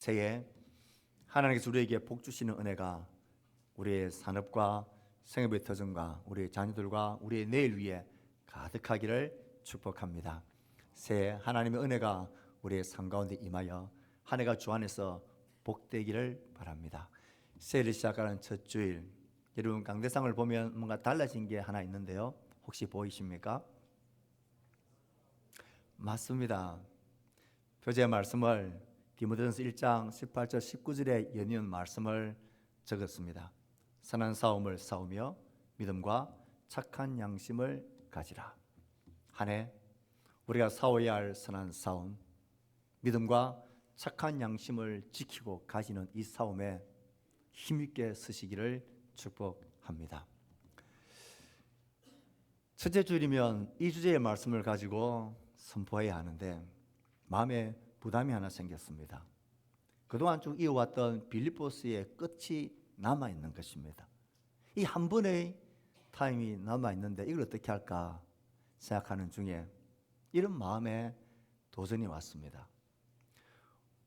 새해 하나님께서 우리에게 복 주시는 은혜가 우리의 산업과 생업의 터전과 우리의 자녀들과 우리의 내일 위에 가득하기를 축복합니다. 새해 하나님의 은혜가 우리의 삶 가운데 임하여 한 해가 주 안에서 복되기를 바랍니다. 새해를 시작하는 첫 주일, 여러분 강대상을 보면 뭔가 달라진 게 하나 있는데요, 혹시 보이십니까? 맞습니다. 표제의 말씀을 디모데전서 1장 18절 19절에 연이은 말씀을 적었습니다. 선한 싸움을 싸우며 믿음과 착한 양심을 가지라. 한 해 우리가 싸워야 할 선한 싸움, 믿음과 착한 양심을 지키고 가지는 이 싸움에 힘있게 서시기를 축복합니다. 첫째 주일이면 이 주제의 말씀을 가지고 선포해야 하는데 마음에 부담이 하나 생겼습니다. 그동안 쭉 이어왔던 빌립보스의 끝이 남아있는 것입니다. 이 한 번의 타임이 남아있는데 이걸 어떻게 할까 생각하는 중에 이런 마음에 도전이 왔습니다.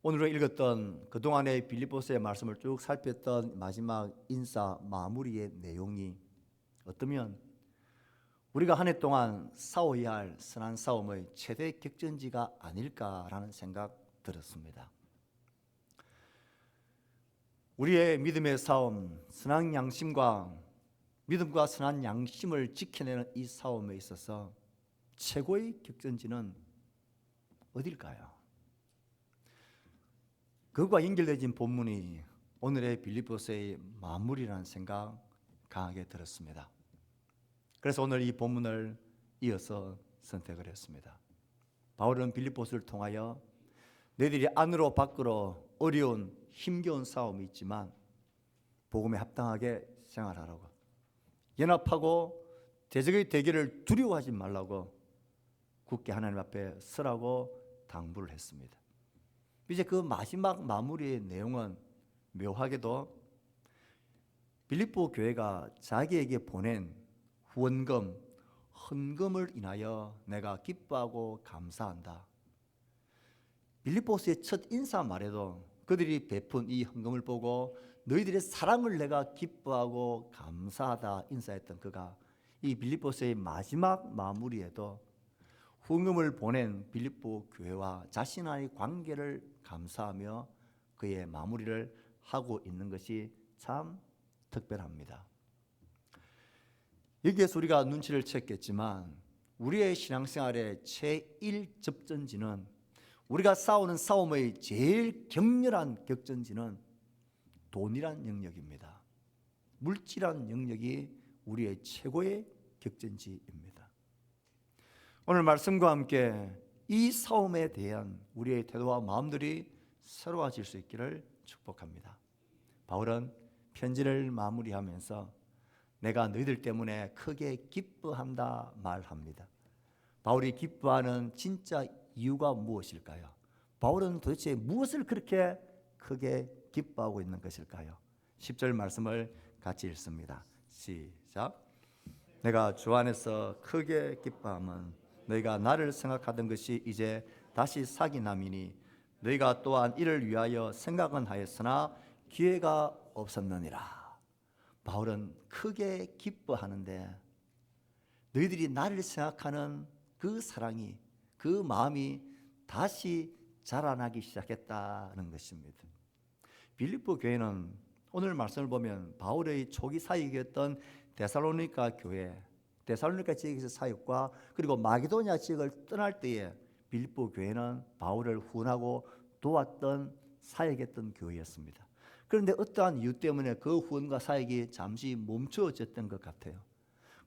오늘 읽었던 그동안의 빌립보스의 말씀을 쭉 살폈던 마지막 인사 마무리의 내용이 어떠면 우리가 한 해 동안 싸워야 할 선한 싸움의 최대 격전지가 아닐까라는 생각 들었습니다. 우리의 믿음의 싸움, 선한 양심과 믿음과 선한 양심을 지켜내는 이 싸움에 있어서 최고의 격전지는 어딜까요? 그것과 연결되어진 본문이 오늘의 빌립보서의 마무리라는 생각 강하게 들었습니다. 그래서 오늘 이 본문을 이어서 선택을 했습니다. 바울은 빌립보서를 통하여 너희들이 안으로 밖으로 어려운 힘겨운 싸움이 있지만 복음에 합당하게 생활하라고, 연합하고 대적의 대결을 두려워하지 말라고 굳게 하나님 앞에 서라고 당부를 했습니다. 이제 그 마지막 마무리의 내용은 묘하게도 빌립보 교회가 자기에게 보낸 후원금, 헌금을 인하여 내가 기뻐하고 감사한다. 빌립보서의 첫 인사 말에도 그들이 베푼 이 헌금을 보고 너희들의 사랑을 내가 기뻐하고 감사하다 인사했던 그가 이 빌립보서의 마지막 마무리에도 후원금을 보낸 빌립보 교회와 자신의 관계를 감사하며 그의 마무리를 하고 있는 것이 참 특별합니다. 여기에서 우리가 눈치를 챘겠지만 우리의 신앙생활의 제1접전지는, 우리가 싸우는 싸움의 제일 격렬한 격전지는 돈이란 영역입니다. 물질이란 영역이 우리의 최고의 격전지입니다. 오늘 말씀과 함께 이 싸움에 대한 우리의 태도와 마음들이 새로워질 수 있기를 축복합니다. 바울은 편지를 마무리하면서 내가 너희들 때문에 크게 기뻐한다 말합니다. 바울이 기뻐하는 진짜 이유가 무엇일까요? 바울은 도대체 무엇을 그렇게 크게 기뻐하고 있는 것일까요? 10절 말씀을 같이 읽습니다. 시작. 내가 주 안에서 크게 기뻐함은 너희가 나를 생각하던 것이 이제 다시 사기남이니 너희가 또한 이를 위하여 생각은 하였으나 기회가 없었느니라. 바울은 크게 기뻐하는데 너희들이 나를 생각하는 그 사랑이, 그 마음이 다시 자라나기 시작했다는 것입니다. 빌립보 교회는 오늘 말씀을 보면 바울의 초기 사역이었던 데살로니가 교회, 데살로니가 지역에서 사역과 그리고 마게도냐 지역을 떠날 때에 빌립보 교회는 바울을 후원하고 도왔던 사역했던 교회였습니다. 그런데 어떠한 이유 때문에 그 후원과 사역이 잠시 멈춰졌던 것 같아요.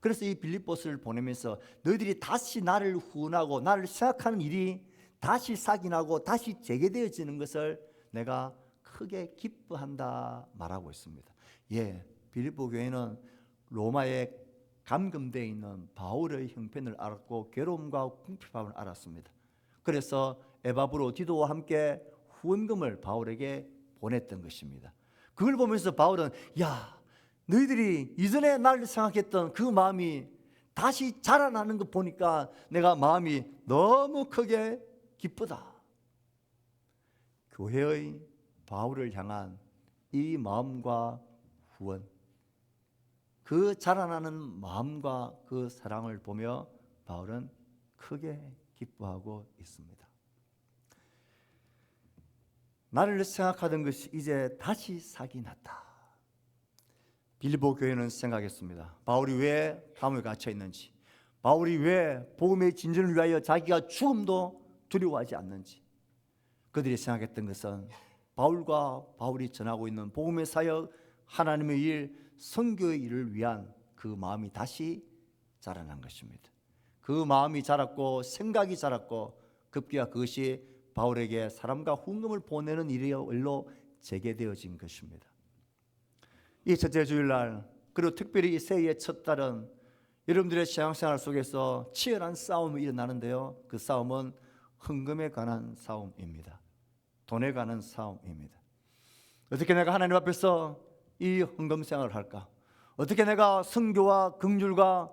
그래서 이 빌립보서를 보내면서 너희들이 다시 나를 후원하고 나를 생각하는 일이 다시 싹이나고 다시 재개되어지는 것을 내가 크게 기뻐한다 말하고 있습니다. 예, 빌립보 교회는 로마에 감금되어 있는 바울의 형편을 알았고 괴로움과 궁핍함을 알았습니다. 그래서 에바브로 디도와 함께 후원금을 바울에게 보냈던 것입니다. 그걸 보면서 바울은 야, 너희들이 이전에 나를 생각했던 그 마음이 다시 자라나는 것 보니까 내가 마음이 너무 크게 기쁘다. 교회의 바울을 향한 이 마음과 후원, 그 자라나는 마음과 그 사랑을 보며 바울은 크게 기뻐하고 있습니다. 나를 생각하던 것이 이제 다시 싹이 났다. 빌립보 교회는 생각했습니다. 바울이 왜 감옥에 갇혀 있는지, 바울이 왜 복음의 진전을 위하여 자기가 죽음도 두려워하지 않는지. 그들이 생각했던 것은 바울과 바울이 전하고 있는 복음의 사역, 하나님의 일, 선교의 일을 위한 그 마음이 다시 자라난 것입니다. 그 마음이 자랐고 생각이 자랐고 급기야 그것이 바울에게 사람과 후원금을 보내는 일로 재개되어진 것입니다. 이 첫째 주일날, 그리고 특별히 이 새해의 첫 달은 여러분들의 신앙생활 속에서 치열한 싸움이 일어나는데요, 그 싸움은 헌금에 관한 싸움입니다. 돈에 관한 싸움입니다. 어떻게 내가 하나님 앞에서 이 헌금 생활을 할까? 어떻게 내가 선교와 긍휼과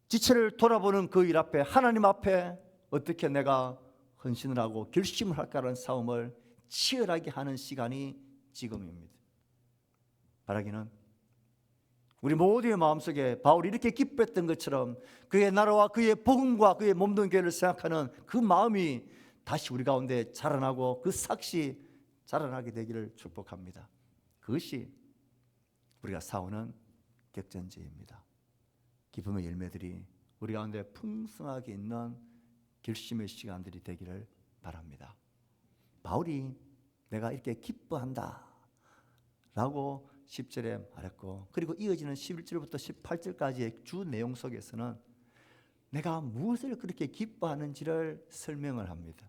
지체를 돌아보는 그 일 앞에, 하나님 앞에 어떻게 내가 헌신을 하고 결심을 할까라는 싸움을 치열하게 하는 시간이 지금입니다. 바라기는 우리 모두의 마음속에 바울이 이렇게 기뻐했던 것처럼 그의 나라와 그의 복음과 그의 몸된 교회를 생각하는 그 마음이 다시 우리 가운데 자라나고 그 삭시 자라나게 되기를 축복합니다. 그것이 우리가 싸우는 격전지입니다. 기쁨의 열매들이 우리 가운데 풍성하게 있는 결심의 시간들이 되기를 바랍니다. 바울이 내가 이렇게 기뻐한다 라고 10절에 말했고, 그리고 이어지는 11절부터 18절까지의 주 내용 속에서는 내가 무엇을 그렇게 기뻐하는지를 설명을 합니다.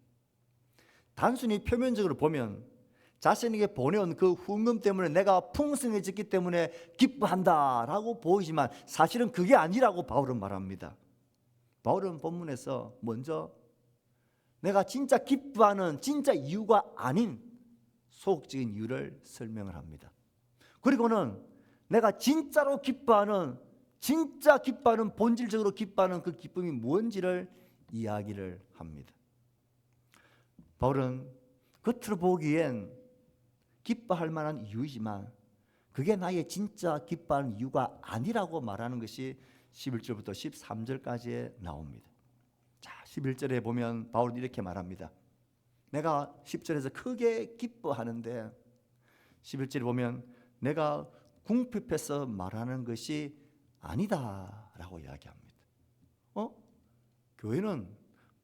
단순히 표면적으로 보면 자신에게 보내온 그 후원금 때문에 내가 풍성해졌기 때문에 기뻐한다라고 보이지만 사실은 그게 아니라고 바울은 말합니다. 바울은 본문에서 먼저 내가 진짜 기뻐하는 진짜 이유가 아닌 소극적인 이유를 설명을 합니다. 그리고는 내가 진짜로 기뻐하는, 진짜 기뻐하는, 본질적으로 기뻐하는 그 기쁨이 뭔지를 이야기를 합니다. 바울은 겉으로 보기엔 기뻐할 만한 이유이지만 그게 나의 진짜 기뻐하는 이유가 아니라고 말하는 것이 11절부터 13절까지에 나옵니다. 자, 11절에 보면 바울은 이렇게 말합니다. 내가 10절에서 크게 기뻐하는데 11절에 보면 내가 궁핍해서 말하는 것이 아니다라고 이야기합니다. 교회는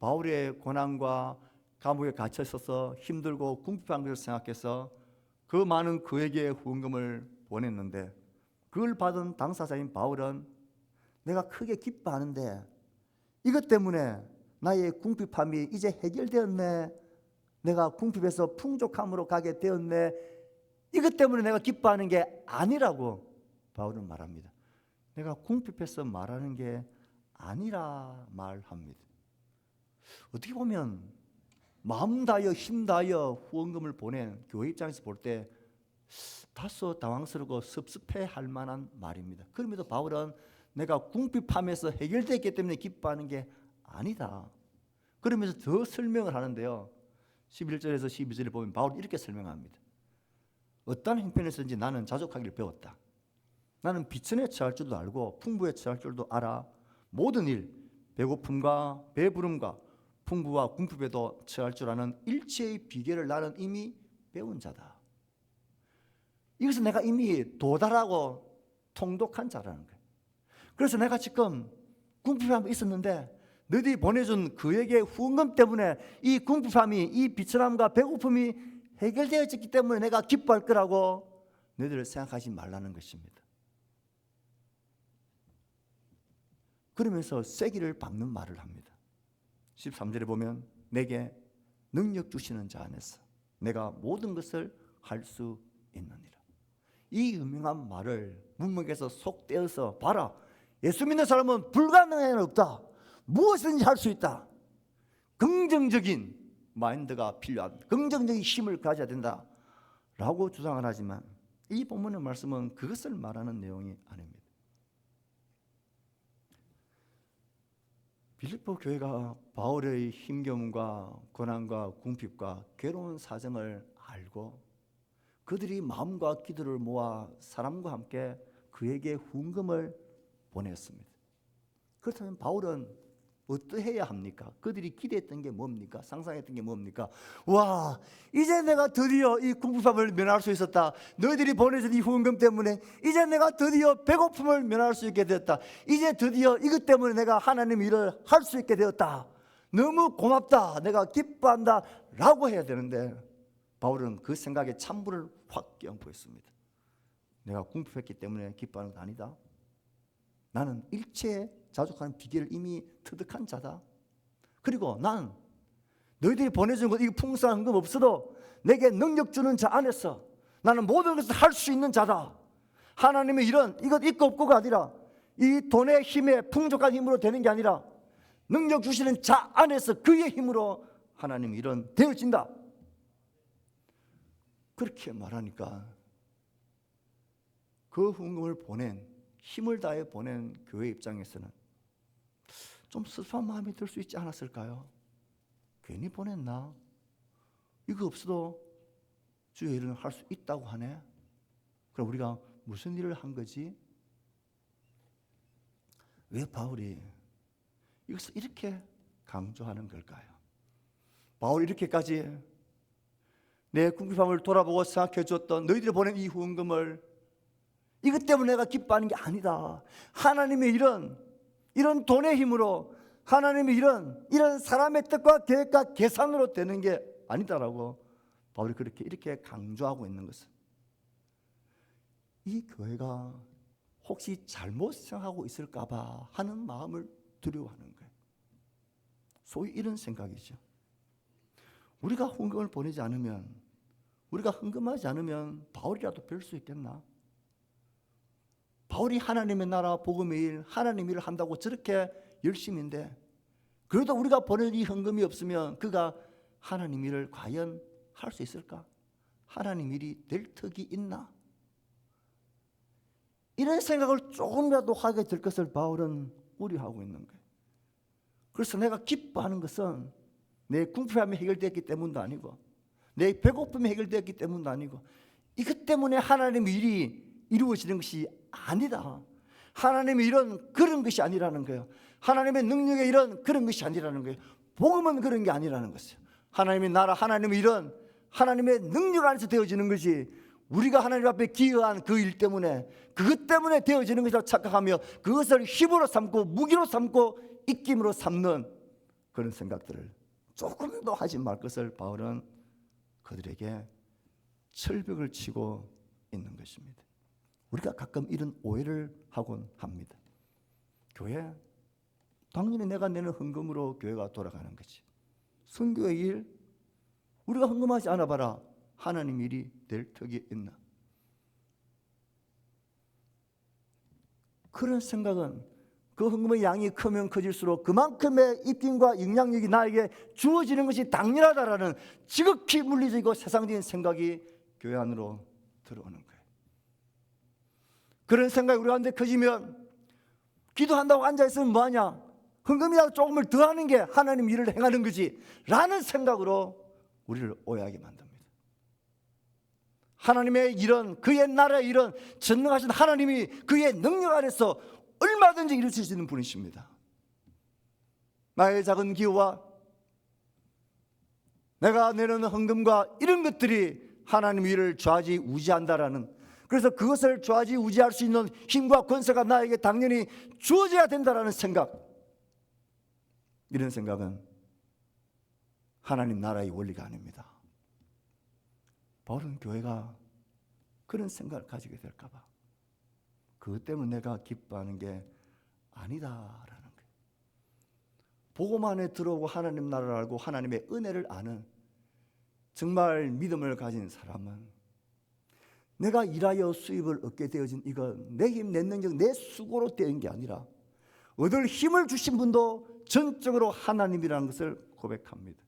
바울의 고난과 감옥에 갇혀 있어서 힘들고 궁핍한 것을 생각해서 그 많은 그에게 후원금을 보냈는데 그걸 받은 당사자인 바울은 내가 크게 기뻐하는데 이것 때문에 나의 궁핍함이 이제 해결되었네, 내가 궁핍에서 풍족함으로 가게 되었네, 이것 때문에 내가 기뻐하는 게 아니라고 바울은 말합니다. 내가 궁핍해서 말하는 게 아니라 말합니다. 어떻게 보면 마음 다하여 힘 다하여 후원금을 보낸 교회 입장에서 볼 때 다소 당황스럽고 섭섭해할 만한 말입니다. 그럼에도 바울은 내가 궁핍함에서 해결됐기 때문에 기뻐하는 게 아니다. 그러면서 더 설명을 하는데요, 11절에서 12절에 보면 바울이 이렇게 설명합니다. 어떤 형편에서든지 나는 자족하기를 배웠다. 나는 비천에 처할 줄도 알고 풍부에 처할 줄도 알아. 모든 일, 배고픔과 배부름과 풍부와 궁핍에도 처할 줄 아는 일체의 비결을 나는 이미 배운 자다. 이것은 내가 이미 도달하고 통독한 자라는 거예요. 그래서 내가 지금 궁핍함이 있었는데 너희들이 보내준 그에게 후원금 때문에 이 궁핍함이, 이 비천함과 배고픔이 해결되어졌기 때문에 내가 기뻐할 거라고 너희들 생각하지 말라는 것입니다. 그러면서 쐐기를 박는 말을 합니다. 13절에 보면 내게 능력 주시는 자 안에서 내가 모든 것을 할 수 있느니라. 이 유명한 말을 문맥에서 속 떼어서 봐라, 예수 믿는 사람은 불가능한 일 없다, 무엇이든지 할 수 있다, 긍정적인 마인드가 필요한, 긍정적인 힘을 가져야 된다 라고 주장을 하지만 이 본문의 말씀은 그것을 말하는 내용이 아닙니다. 빌립보 교회가 바울의 힘겨움과 고난과 궁핍과 괴로운 사정을 알고 그들이 마음과 기도를 모아 사람과 함께 그에게 후원금을 보냈습니다. 그렇다면 바울은 어떠해야 합니까? 그들이 기대했던 게 뭡니까? 상상했던 게 뭡니까? 와, 이제 내가 드디어 이 궁핍함을 면할 수 있었다. 너희들이 보내준 이 후원금 때문에 이제 내가 드디어 배고픔을 면할 수 있게 되었다. 이제 드디어 이것 때문에 내가 하나님 일을 할 수 있게 되었다. 너무 고맙다. 내가 기뻐한다. 라고 해야 되는데 바울은 그 생각에 찬물을 확 끼얹고있습니다. 내가 궁핍했기 때문에 기뻐하는 건 아니다. 나는 일체에 자족하는 비결을 이미 터득한 자다. 그리고 난 너희들이 보내준 것, 이 풍성한 것 없어도 내게 능력 주는 자 안에서 나는 모든 것을 할 수 있는 자다. 하나님의 일은 이것 있고 없고가 아니라 이 돈의 힘에 풍족한 힘으로 되는 게 아니라 능력 주시는 자 안에서 그의 힘으로 하나님의 일은 되어진다. 그렇게 말하니까 그 후원금을 보낸, 힘을 다해 보낸 교회 입장에서는 좀 섭섭한 마음이 들 수 있지 않았을까요? 괜히 보냈나? 이거 없어도 주의 일은 할 수 있다고 하네. 그럼 우리가 무슨 일을 한 거지? 왜 바울이 이것을 이렇게 강조하는 걸까요? 바울이 이렇게까지 내 궁핍함을 돌아보고 생각해 주었던 너희들이 보낸 이 후원금을 이것 때문에 내가 기뻐하는 게 아니다. 하나님의 일은 이런 돈의 힘으로, 하나님의 일은 이런 사람의 뜻과 계획과 계산으로 되는 게 아니다라고 바울이 그렇게 이렇게 강조하고 있는 것은 이 교회가 혹시 잘못 생각하고 있을까 봐 하는 마음을 두려워하는 거예요. 소위 이런 생각이죠. 우리가 헌금을 보내지 않으면, 우리가 헌금하지 않으면 바울이라도 뵐 수 있겠나? 바울이 하나님의 나라 복음의 일, 하나님 일을 한다고 저렇게 열심인데 그래도 우리가 보낼 이 헌금이 없으면 그가 하나님 일을 과연 할 수 있을까? 하나님 일이 될 턱이 있나? 이런 생각을 조금이라도 하게 될 것을 바울은 우려하고 있는 거예요. 그래서 내가 기뻐하는 것은 내 궁핍함이 해결됐기 때문도 아니고 내 배고픔이 해결됐기 때문도 아니고 이것 때문에 하나님의 일이 이루어지는 것이 아니다. 하나님의 일은 그런 것이 아니라는 거예요. 하나님의 능력의 일은 그런 것이 아니라는 거예요. 복음은 그런 게 아니라는 것이에요. 하나님의 나라, 하나님의 일은 하나님의 능력 안에서 되어지는 것이 우리가 하나님 앞에 기여한 그 일 때문에, 그것 때문에 되어지는 것이라고 착각하며 그것을 힘으로 삼고 무기로 삼고 입김으로 삼는 그런 생각들을 조금도 하지 말 것을 바울은 그들에게 철벽을 치고 있는 것입니다. 우리가 가끔 이런 오해를 하곤 합니다. 교회, 당연히 내가 내는 헌금으로 교회가 돌아가는 거지. 선교의 일, 우리가 헌금하지 않아 봐라 하나님 일이 될 턱이 있나? 그런 생각은 그 헌금의 양이 크면 커질수록 그만큼의 입김과 영향력이 나에게 주어지는 것이 당연하다라는 지극히 물리적이고 세상적인 생각이 교회 안으로 들어오는 거예요. 그런 생각이 우리 가운데 커지면 기도한다고 앉아있으면 뭐하냐? 헌금이라도 조금을 더하는 게 하나님 일을 행하는 거지 라는 생각으로 우리를 오해하게 만듭니다. 하나님의 일은, 그의 나라의 일은 전능하신 하나님이 그의 능력 안에서 얼마든지 이루실 수 있는 분이십니다. 나의 작은 기호와 내가 내는 헌금과 이런 것들이 하나님의 일을 좌지우지한다라는, 그래서 그것을 좌지우지할 수 있는 힘과 권세가 나에게 당연히 주어져야 된다라는 생각, 이런 생각은 하나님 나라의 원리가 아닙니다. 바울은 교회가 그런 생각을 가지게 될까 봐 그것 때문에 내가 기뻐하는 게 아니다라는 거예요. 복음 안에 들어오고 하나님 나라를 알고 하나님의 은혜를 아는 정말 믿음을 가진 사람은 내가 일하여 수입을 얻게 되어진 이건 내 힘, 내 능력, 내 수고로 된 게 아니라 얻을 힘을 주신 분도 전적으로 하나님이라는 것을 고백합니다.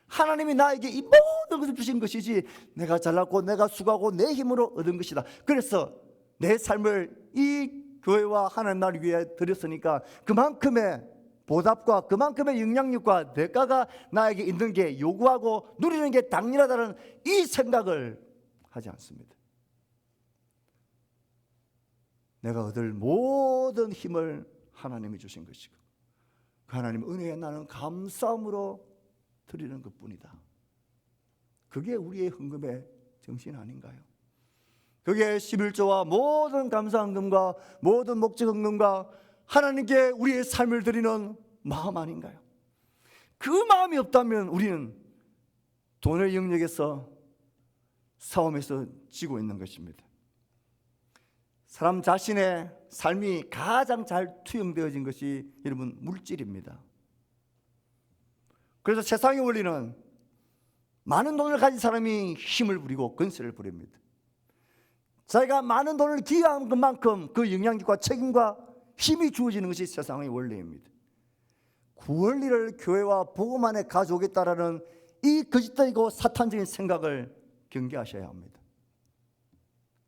하나님이 나에게 이 모든 것을 주신 것이지 내가 잘났고 내가 수고하고 내 힘으로 얻은 것이다. 그래서 내 삶을 이 교회와 하나님 나라를 위해 드렸으니까 그만큼의 보답과 그만큼의 영향력과 대가가 나에게 있는 게 요구하고 누리는 게 당연하다는 이 생각을 하지 않습니다. 내가 얻을 모든 힘을 하나님이 주신 것이고 그 하나님 은혜에 나는 감사함으로 드리는 것뿐이다. 그게 우리의 헌금의 정신 아닌가요? 그게 11조와 모든 감사헌금과 모든 목적 헌금과 하나님께 우리의 삶을 드리는 마음 아닌가요? 그 마음이 없다면 우리는 돈의 영역에서 싸움에서 지고 있는 것입니다. 사람 자신의 삶이 가장 잘 투영되어진 것이 여러분 물질입니다. 그래서 세상의 원리는 많은 돈을 가진 사람이 힘을 부리고 권세를 부립니다. 자기가 많은 돈을 기여한 것만큼 그 영향력과 책임과 힘이 주어지는 것이 세상의 원리입니다. 그 원리를 교회와 복음 안에 가져오겠다라는 이 거짓되고 사탄적인 생각을 경계하셔야 합니다.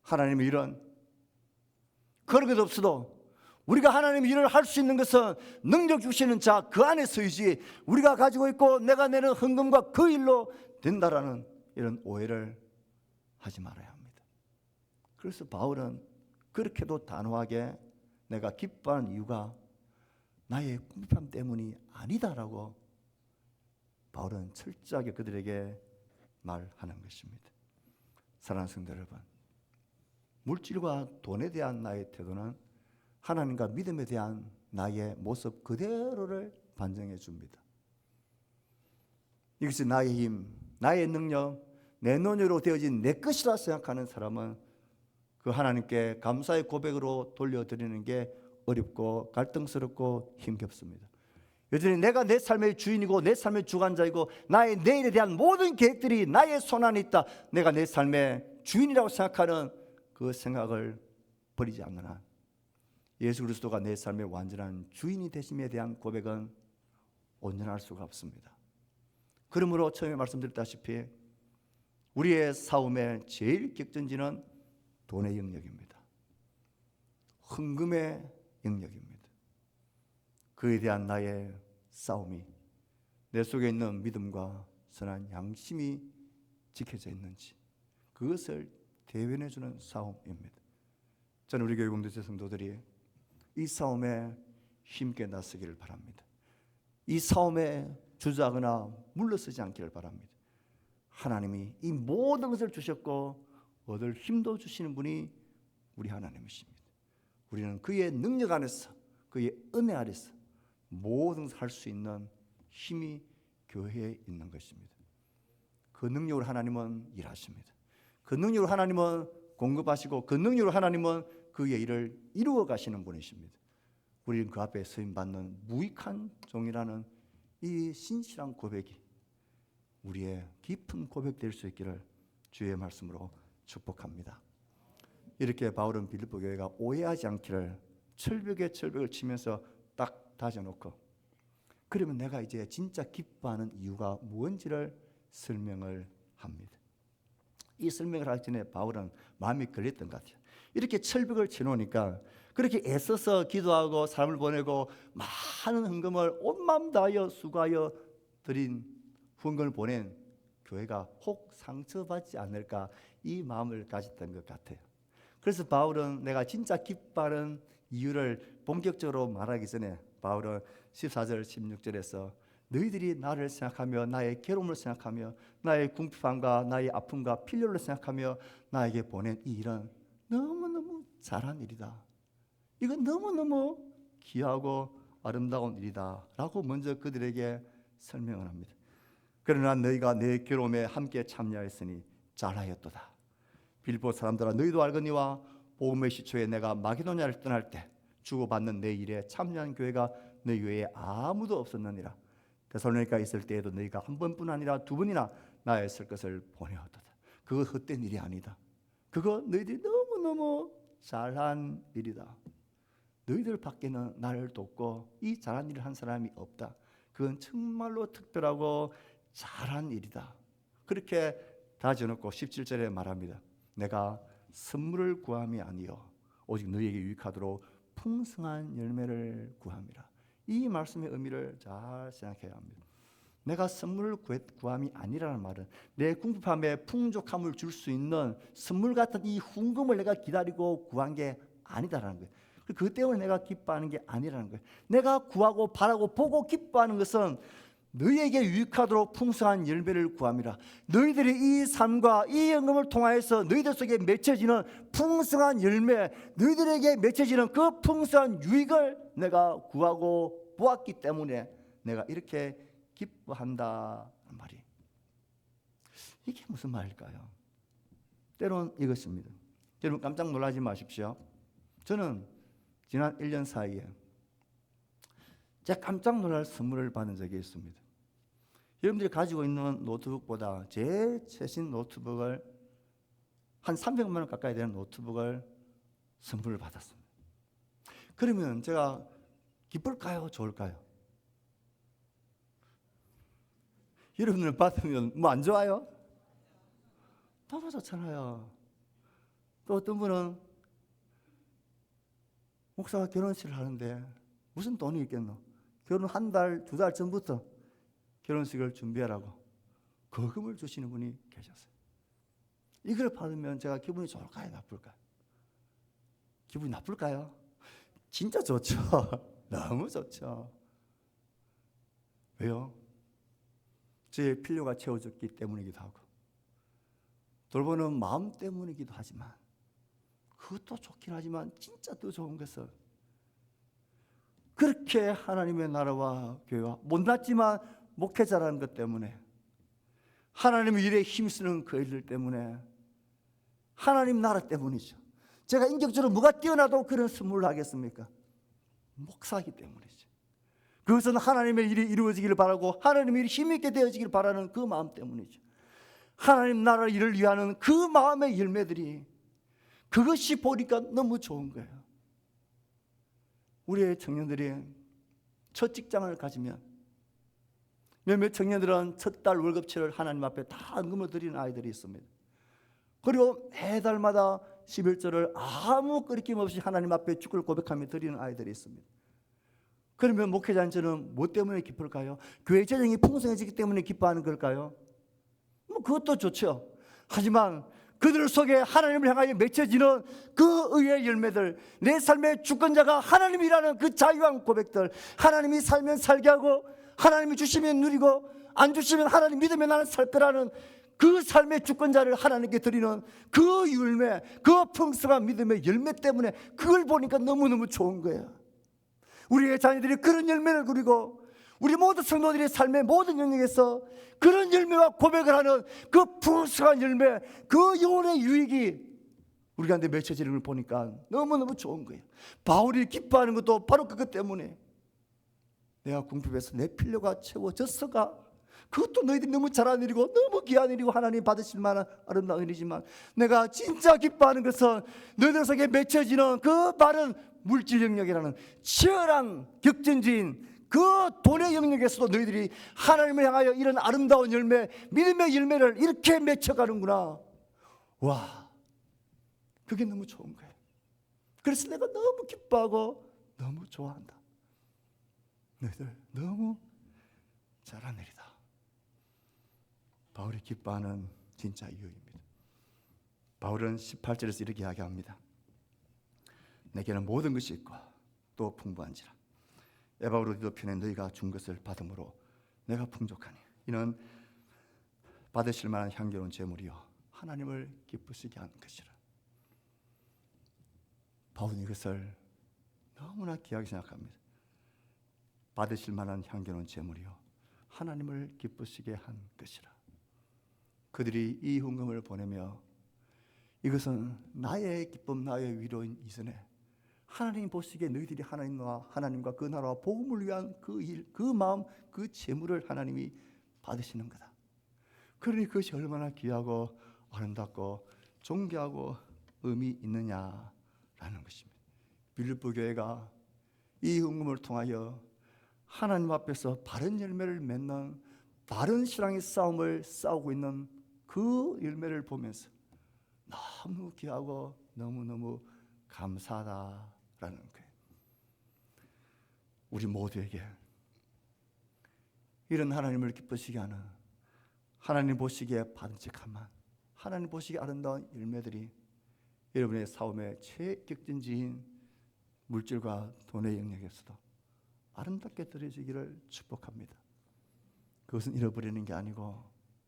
하나님의 일은 그런 것 없어도 우리가 하나님의 일을 할 수 있는 것은 능력 주시는 자 그 안에서이지 우리가 가지고 있고 내가 내는 헌금과 그 일로 된다라는 이런 오해를 하지 말아야 합니다. 그래서 바울은 그렇게도 단호하게 내가 기뻐하는 이유가 나의 궁핍함 때문이 아니다라고 바울은 철저하게 그들에게 말하는 것입니다. 사랑하는 성도 여러분, 물질과 돈에 대한 나의 태도는 하나님과 믿음에 대한 나의 모습 그대로를 반증해 줍니다. 이것이 나의 힘, 나의 능력, 내 논의로 되어진 내 것이라 생각하는 사람은 그 하나님께 감사의 고백으로 돌려드리는 게 어렵고 갈등스럽고 힘겹습니다. 여전히 내가 내 삶의 주인이고 내 삶의 주관자이고 나의 내일에 대한 모든 계획들이 나의 손안에 있다, 내가 내 삶의 주인이라고 생각하는 그 생각을 버리지 않는 한 예수 그리스도가 내 삶의 완전한 주인이 되심에 대한 고백은 온전할 수가 없습니다. 그러므로 처음에 말씀드렸다시피 우리의 싸움의 제일 격전지는 돈의 영역입니다. 헌금의 영역입니다. 그에 대한 나의 싸움이 내 속에 있는 믿음과 선한 양심이 지켜져 있는지 그것을 대변해주는 싸움입니다. 저는 우리 교회 공동체 성도들이 이 싸움에 힘있게 나서기를 바랍니다. 이 싸움에 주저하거나 물러서지 않기를 바랍니다. 하나님이 이 모든 것을 주셨고 얻을 힘도 주시는 분이 우리 하나님이십니다. 우리는 그의 능력 안에서 그의 은혜 아래서 모든 것을 할 수 있는 힘이 교회에 있는 것입니다. 그 능력으로 하나님은 일하십니다. 그 능력으로 하나님은 공급하시고 그 능력으로 하나님은 그의 일을 이루어 가시는 분이십니다. 우리는 그 앞에 쓰임받는 무익한 종이라는 이 신실한 고백이 우리의 깊은 고백 될 수 있기를 주의 말씀으로 축복합니다. 이렇게 바울은 빌립보 교회가 오해하지 않기를 철벽에 철벽을 치면서 딱 다져놓고 그러면 내가 이제 진짜 기뻐하는 이유가 무엇인지를 설명을 합니다. 이 설명을 하기 전에 바울은 마음이 걸렸던 것 같아요. 이렇게 철벽을 치놓으니까 그렇게 애써서 기도하고 사람을 보내고 많은 헌금을 온 마음 다하여 수고하여 드린 후원금을 보낸 교회가 혹 상처받지 않을까 이 마음을 가졌던 것 같아요. 그래서 바울은 내가 진짜 기뻐하는 이유를 본격적으로 말하기 전에 바울은 14절 16절에서 너희들이 나를 생각하며 나의 괴로움을 생각하며 나의 궁핍함과 나의 아픔과 필요를 생각하며 나에게 보낸 이 일은 너무너무 잘한 일이다. 이건 너무너무 귀하고 아름다운 일이다 라고 먼저 그들에게 설명을 합니다. 그러나 너희가 내 괴로움에 함께 참여했으니 잘하였도다. 빌립보 사람들아 너희도 알거니와 복음의 시초에 내가 마게도냐를 떠날 때 주고받는 내 일에 참여한 교회가 너희 외에 아무도 없었느니라. 데살로니가에 있을 때에도 너희가 한 번뿐 아니라 두 번이나 나에 있을 것을 보내었도다. 그거 헛된 일이 아니다. 그거 너희들이 너무너무 잘한 일이다. 너희들 밖에는 나를 돕고 이 잘한 일을 한 사람이 없다. 그건 정말로 특별하고 잘한 일이다. 그렇게 다져놓고 17절에 말합니다. 내가 선물을 구함이 아니요 오직 너희에게 유익하도록 풍성한 열매를 구함이라. 이 말씀의 의미를 잘 생각해야 합니다. 내가 선물을 구함이 아니라는 말은 내 궁핍함에 풍족함을 줄 수 있는 선물 같은 이 훈금을 내가 기다리고 구한 게 아니다라는 거예요. 그 때문에 내가 기뻐하는 게 아니라는 거예요. 내가 구하고 바라고 보고 기뻐하는 것은 너희에게 유익하도록 풍성한 열매를 구함이라. 너희들이 이 삶과 이 연금을 통하여서 너희들 속에 맺혀지는 풍성한 열매, 너희들에게 맺혀지는 그 풍성한 유익을 내가 구하고 보았기 때문에 내가 이렇게 기뻐한다 말이. 이게 무슨 말일까요? 때론 이것입니다. 여러분 깜짝 놀라지 마십시오. 저는 지난 1년 사이에 제가 깜짝 놀랄 선물을 받은 적이 있습니다. 여러분들이 가지고 있는 노트북보다 제일 최신 노트북을 한 300만 원 가까이 되는 노트북을 선물을 받았습니다. 그러면 제가 기쁠까요? 좋을까요? 여러분들 받으면 뭐 안 좋아요? 너무 좋잖아요. 또 어떤 분은 목사가 결혼식을 하는데 무슨 돈이 있겠노? 결혼 한 달, 두 달 전부터 결혼식을 준비하라고 거금을 주시는 분이 계셨어요. 이걸 받으면 제가 기분이 좋을까요? 나쁠까요? 기분이 나쁠까요? 진짜 좋죠. 너무 좋죠. 왜요? 제 필요가 채워졌기 때문이기도 하고 돌보는 마음 때문이기도 하지만 그것도 좋긴 하지만 진짜 더 좋은 것은 그렇게 하나님의 나라와 교회와 못났지만 목회자라는 것 때문에 하나님의 일에 힘쓰는 그 일들 때문에 하나님 나라 때문이죠. 제가 인격적으로 뭐가 뛰어나도 그런 선물을 하겠습니까? 목사이기 때문이죠. 그것은 하나님의 일이 이루어지기를 바라고 하나님의 일이 힘있게 되어지기를 바라는 그 마음 때문이죠. 하나님 나라 일을 위하는 그 마음의 열매들이 그것이 보니까 너무 좋은 거예요. 우리의 청년들이 첫 직장을 가지면 몇몇 청년들은 첫 달 월급치를 하나님 앞에 다 헌금을 드리는 아이들이 있습니다. 그리고 매달마다 11조를 아무 끄리낌 없이 하나님 앞에 축을 고백하며 드리는 아이들이 있습니다. 그러면 목회자인 저는 뭐 때문에 기쁠까요? 교회 재정이 풍성해지기 때문에 기뻐하는 걸까요? 뭐 그것도 좋죠. 하지만 그들 속에 하나님을 향하여 맺혀지는 그 의의 열매들, 내 삶의 주권자가 하나님이라는 그 자유한 고백들, 하나님이 살면 살게 하고 하나님이 주시면 누리고 안 주시면 하나님 믿으면 나는 살 거라는 그 삶의 주권자를 하나님께 드리는 그 열매, 그 풍성한 믿음의 열매 때문에 그걸 보니까 너무너무 좋은 거예요. 우리의 자녀들이 그런 열매를 그리고 우리 모든 성도들의 삶의 모든 영역에서 그런 열매와 고백을 하는 그 풍성한 열매, 그 영혼의 유익이 우리 가운데 맺혀지는 걸 보니까 너무너무 좋은 거예요. 바울이 기뻐하는 것도 바로 그것 때문에 내가 궁핍해서 내 필요가 채워졌어가, 그것도 너희들이 너무 잘하는 일이고 너무 귀한 일이고 하나님 받으실 만한 아름다운 일이지만 내가 진짜 기뻐하는 것은 너희들 속에 맺혀지는 그 바른 물질 영역이라는 치열한 격전지인 그 돈의 영역에서도 너희들이 하나님을 향하여 이런 아름다운 열매, 믿음의 열매를 이렇게 맺혀가는구나. 와, 그게 너무 좋은 거예요. 그래서 내가 너무 기뻐하고 너무 좋아한다. 너희들 너무 잘한 일이다. 바울이 기뻐하는 진짜 이유입니다. 바울은 18절에서 이렇게 이야기합니다. 내게는 모든 것이 있고 또 풍부한지라 에바브로디도 편에 너희가 준 것을 받음으로 내가 풍족하니 이는 받으실 만한 향기로운 제물이요 하나님을 기쁘시게 하는 것이라. 바울은 이것을 너무나 귀하게 생각합니다. 받으실 만한 향기로운 제물이요 하나님을 기쁘시게 한 것이라. 그들이 이 헌금을 보내며 이것은 나의 기쁨, 나의 위로인 이전에 하나님 보시기에 너희들이 하나님과 그 나라와 복음을 위한 그 일, 그 마음, 그 재물을 하나님이 받으시는 거다. 그러니 그것이 얼마나 귀하고 아름답고 존귀하고 의미 있느냐라는 것입니다. 빌립보 교회가 이 헌금을 통하여 하나님 앞에서 바른 열매를 맺는 바른 신앙의 싸움을 싸우고 있는 그 열매를 보면서 너무 귀하고 너무너무 감사하다라는 거예요. 우리 모두에게 이런 하나님을 기쁘시게 하는, 하나님 보시기에 바람직한, 하나님 보시기에 아름다운 열매들이 여러분의 삶의 최격전지인 물질과 돈의 영역에서도 아름답게 드려지기를 축복합니다. 그것은 잃어버리는 게 아니고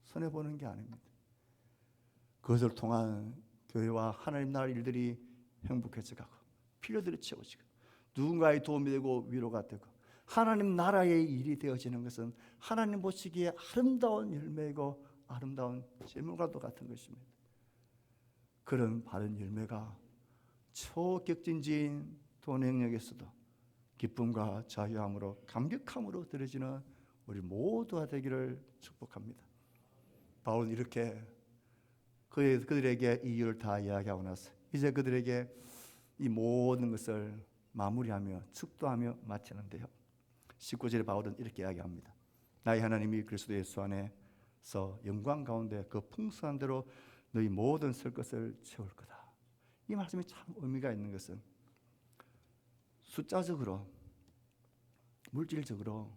손해보는 게 아닙니다. 그것을 통한 교회와 하나님 나라 일들이 행복해져 가고 필요들이 채워지고 누군가의 도움이 되고 위로가 되고 하나님 나라의 일이 되어지는 것은 하나님 보시기에 아름다운 열매이고 아름다운 재물과도 같은 것입니다. 그런 바른 열매가 초격진지인 돈의 영역에서도 기쁨과 자유함으로 감격함으로 드려지는 우리 모두가 되기를 축복합니다. 바울은 이렇게 그들에게 이 일을 다 이야기하고 나서 이제 그들에게 이 모든 것을 마무리하며 축도하며 마치는데요, 19절에 바울은 이렇게 이야기합니다. 나의 하나님이 그리스도 예수 안에서 영광 가운데 그 풍성한 대로 너희 모든 쓸 것을 채울 거다. 이 말씀이 참 의미가 있는 것은 숫자적으로 물질적으로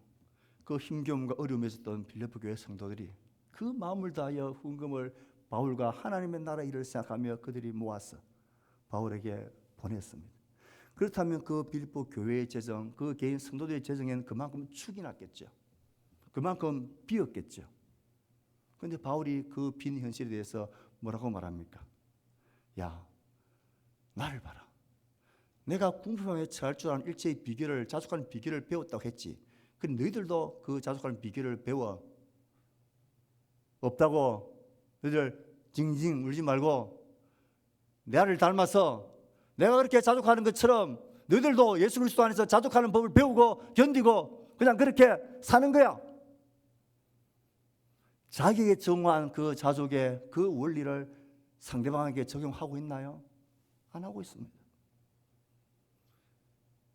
그 힘겨움과 어려움에 있었던 빌립보 교회 성도들이 그 마음을 다하여 헌금을 바울과 하나님의 나라 일을 생각하며 그들이 모아서 바울에게 보냈습니다. 그렇다면 그 빌립보 교회의 재정, 그 개인 성도들의 재정에는 그만큼 축이 났겠죠. 그만큼 비었겠죠. 그런데 바울이 그 빈 현실에 대해서 뭐라고 말합니까? 야, 나를 봐라. 내가 궁핍함에 처할 줄 아는 일체의 비결을, 자족하는 비결을 배웠다고 했지. 그런데 너희들도 그 자족하는 비결을 배워 없다고 너희들 징징 울지 말고 나를 닮아서 내가 그렇게 자족하는 것처럼 너희들도 예수 그리스도 안에서 자족하는 법을 배우고 견디고 그냥 그렇게 사는 거야. 자기에게 정한 그 자족의 그 원리를 상대방에게 적용하고 있나요? 안 하고 있습니다.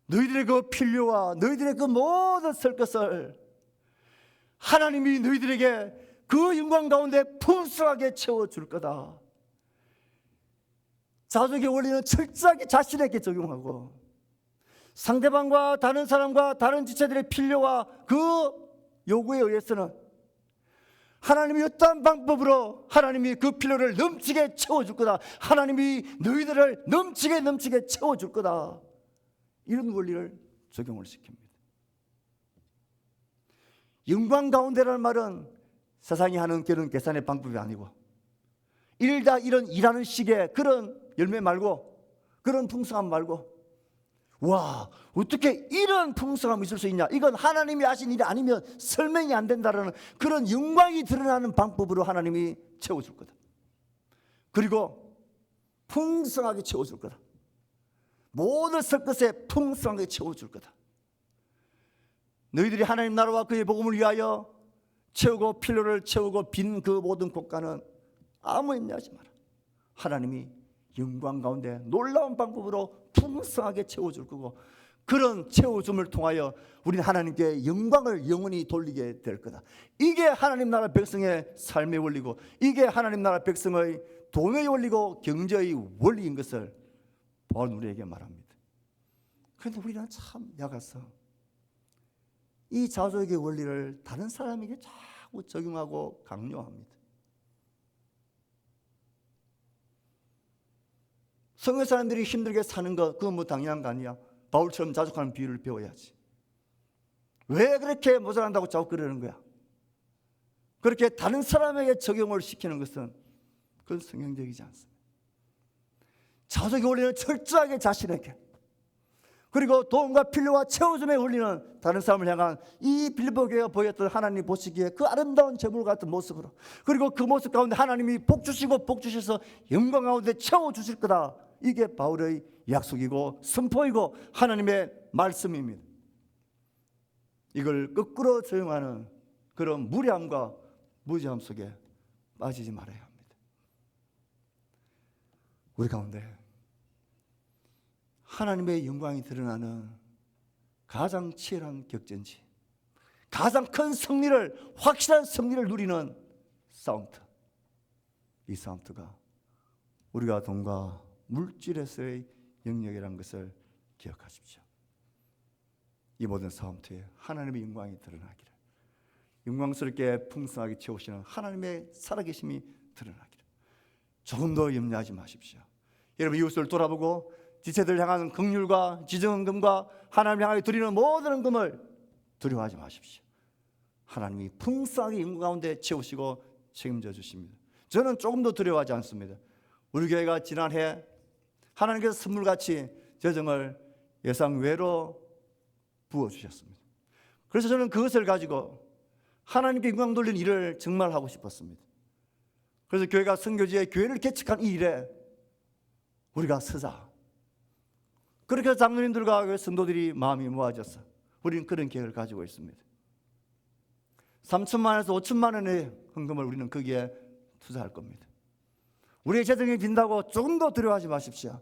너희들의 그 필요와 너희들의 그 모든 쓸 것을 하나님이 너희들에게 그 영광 가운데 풍성하게 채워줄 거다. 자족의 원리는 철저하게 자신에게 적용하고 상대방과 다른 사람과 다른 지체들의 필요와 그 요구에 의해서는 하나님이 어떠한 방법으로 하나님이 그 필요를 넘치게 채워줄 거다. 하나님이 너희들을 넘치게 채워줄 거다. 이런 원리를 적용을 시킵니다. 영광 가운데라는 말은 세상이 하는 그런 계산의 방법이 아니고 일다 이런 일하는 식의 그런 열매 말고 그런 풍성함 말고 와 어떻게 이런 풍성함이 있을 수 있냐, 이건 하나님이 하신 일이 아니면 설명이 안 된다라는 그런 영광이 드러나는 방법으로 하나님이 채워줄 거다. 그리고 풍성하게 채워줄 거다. 모든 설 것에 풍성하게 채워줄 거다. 너희들이 하나님 나라와 그의 복음을 위하여 채우고 필요를 채우고 빈 그 모든 곳간은 아무 염려하지 마라. 하나님이 영광 가운데 놀라운 방법으로 풍성하게 채워줄 거고 그런 채워줌을 통하여 우리는 하나님께 영광을 영원히 돌리게 될 거다. 이게 하나님 나라 백성의 삶의 원리고 이게 하나님 나라 백성의 돈의 원리고 경제의 원리인 것을 바울은 우리에게 말합니다. 그런데 우리는 참 약해서 이 자족의 원리를 다른 사람에게 자꾸 적용하고 강요합니다. 성경 사람들이 힘들게 사는 것 그건 뭐 당연한 거 아니야. 바울처럼 자족하는 비유를 배워야지. 왜 그렇게 모자란다고 자꾸 그러는 거야? 그렇게 다른 사람에게 적용을 시키는 것은 그건 성경적이지 않습니다. 자족의 원리는 철저하게 자신에게, 그리고 도움과 필요와 채워줌의 원리는 다른 사람을 향한 이 빌립보 교회가 보였던 하나님 보시기에 그 아름다운 제물 같은 모습으로, 그리고 그 모습 가운데 하나님이 복 주시고 복 주셔서 영광 가운데 채워주실 거다. 이게 바울의 약속이고 선포이고 하나님의 말씀입니다. 이걸 거꾸로 적용하는 그런 무례함과 무지함 속에 빠지지 말아야 합니다. 우리 가운데 하나님의 영광이 드러나는 가장 치열한 격전지, 가장 큰 승리를, 확실한 승리를 누리는 싸움터, 이 싸움터가 우리가 돈과 물질에서의 영역이라는 것을 기억하십시오. 이 모든 싸움터에 하나님의 영광이 드러나기를, 영광스럽게 풍성하게 채우시는 하나님의 살아계심이 드러나기를 조금 더 염려하지 마십시오. 여러분, 이웃을 돌아보고 지체들 향하는 긍휼과 지정금과 하나님을 향하여 드리는 모든 헌금을 두려워하지 마십시오. 하나님이 풍성하게 영광 가운데 채우시고 책임져 주십니다. 저는 조금 더 두려워하지 않습니다. 우리 교회가 지난해 하나님께서 선물같이 재정을 예상외로 부어주셨습니다. 그래서 저는 그것을 가지고 하나님께 영광 돌리는 일을 정말 하고 싶었습니다. 그래서 교회가 선교지에 교회를 개척한 이 일에 우리가 서자, 그렇게 장로님들과 성도들이 마음이 모아져서 우리는 그런 계획을 가지고 있습니다. 3천만 원에서 5천만 원의 헌금을 우리는 거기에 투자할 겁니다. 우리의 재정이 빈다고 조금 더 두려워하지 마십시오.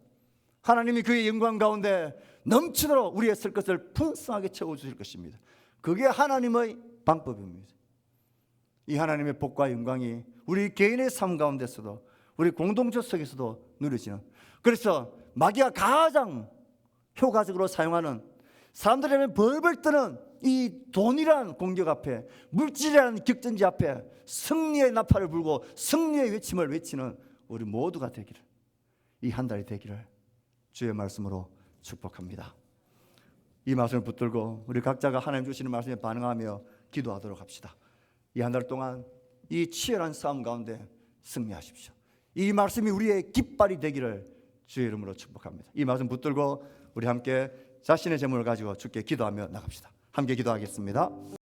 하나님이 그의 영광 가운데 넘치도록 우리의 쓸 것을 풍성하게 채워주실 것입니다. 그게 하나님의 방법입니다. 이 하나님의 복과 영광이 우리 개인의 삶 가운데서도 우리 공동체 속에서도 누려지는, 그래서 마귀가 가장 효과적으로 사용하는, 사람들에게 벌벌 떠는 이 돈이라는 공격 앞에, 물질이라는 격전지 앞에 승리의 나팔을 불고 승리의 외침을 외치는 우리 모두가 되기를, 이 한 달이 되기를 주의 말씀으로 축복합니다. 이 말씀을 붙들고 우리 각자가 하나님 주시는 말씀에 반응하며 기도하도록 합시다. 이 한 달 동안 이 치열한 싸움 가운데 승리하십시오. 이 말씀이 우리의 깃발이 되기를 주의 이름으로 축복합니다. 이 말씀 붙들고 우리 함께 자신의 재물을 가지고 주께 기도하며 나갑시다. 함께 기도하겠습니다.